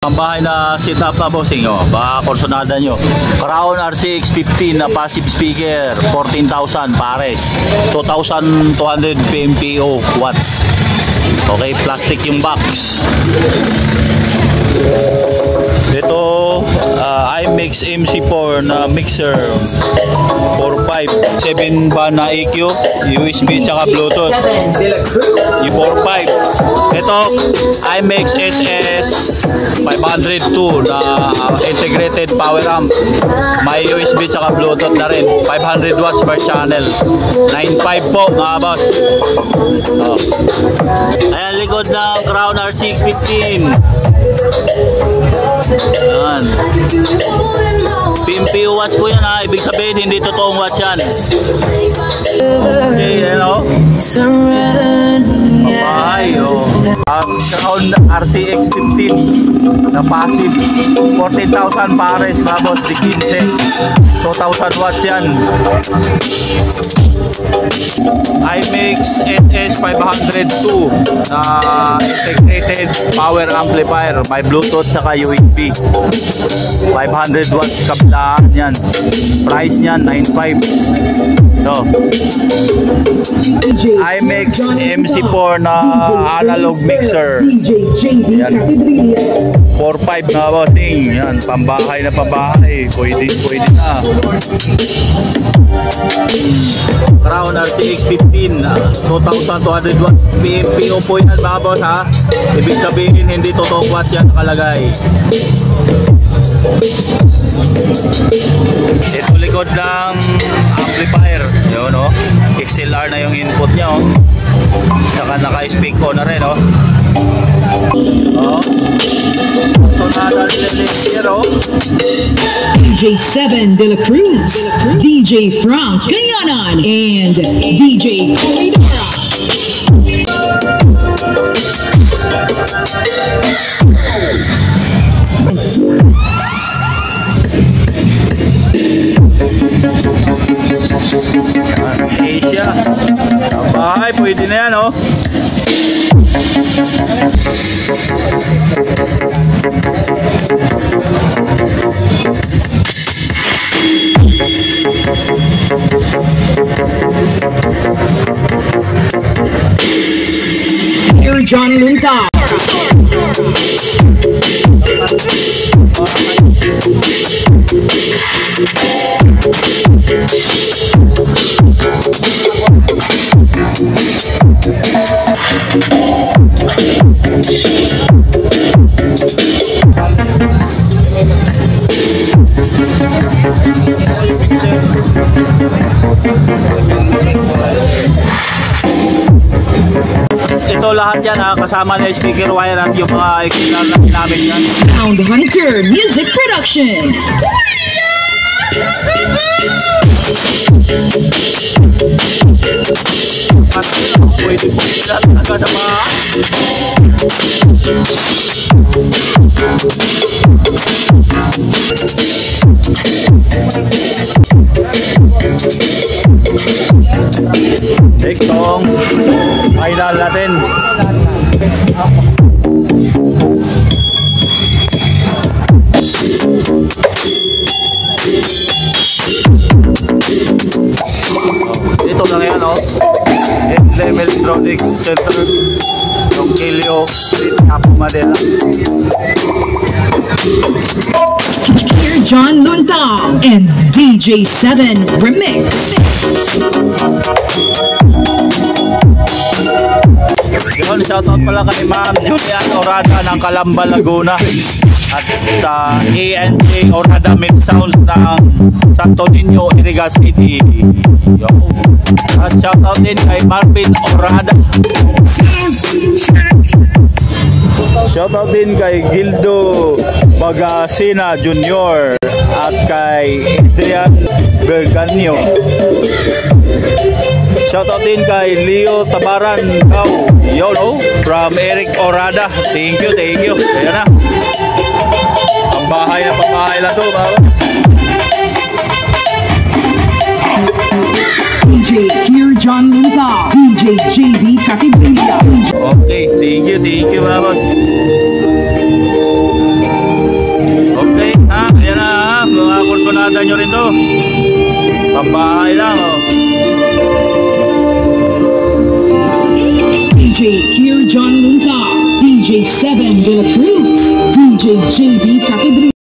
Ang bahay na setup na bossing, baka kursonada nyo. Crown RCX 15 na passive speaker, 14,000 pares, 2,200 PMPO watts. Okay, plastic yung box. Ito IMX MC4 na mixer, 4.5, 7 ba na EQ, USB tsaka Bluetooth. Yung 4.5. Ito IMX SS 502 na integrated power amp, may USB tsaka Bluetooth na rin, 500 watts per channel, 9.5 po mga boss. Ayan likod ng Crown RCX 15. Yan. PMPO watts po yan ha. Ibig sabihin hindi totoong watts yan. Okay, hello. Bahay, Crown RCX 15 na passive, 14,000 pares mga boss, di 15, 2,000 watts yan. IMX SS 502 na integrated power amplifier, may Bluetooth saka USB, 500 watts kabilaan yan. Price niyan 9.5. no. IMX MC4 na analog mixer. Yan. 4.5 na bossing. Yan, pambahay na pambahay. Pwede na. Crown RCX 15, 2,200 watts PMPO po yan mga boss ha. Ibig sabihin hindi totoong watts yan nakalagay. Ito likod ng amplifier yun, no? XLR na yung input nya, oh. Saka naka-speak ko na rin, oh. DJ 7 De La Cruz, DJ Frank Gayanan, and DJ Corridora. Asia. Ang bahay, pwede na yan, oh. Here John Lunta. Ito lahat yan ha, kasama na speaker wire at yung mga XLR na ginamit yan. Sound Hunter Music Production. At pwede po sila talaga sa mga Tektong final natin. Ito na yan, oh. Emblem Electronic Center, Ronquillo, Apo Madela. Here John Lunta and DJ 7 Remix. Yun, shoutout pala kay Ma'am Julian Orada ng Calamba, Laguna, at sa ANJ Orada Mid Sounds ng Santo Niño, Iriga City. Yo. At shoutout din kay Marvin Orada. Shoutout din kay Gildo Bagasina Jr. at kay Adrian Berganio. Shoutout din kay Leo Tabaran Yolo from Eric Orada. Thank you. Ayan na. Ang bahay na pambahay na to, DJ Here John Lunta, DJ JB Kakibilla. Okay, thank you mga boss. nyo rin to. Pambahay lang, oh. DJ Kier John Lunta, DJ 7 De La Cruz, DJ JB Catedral.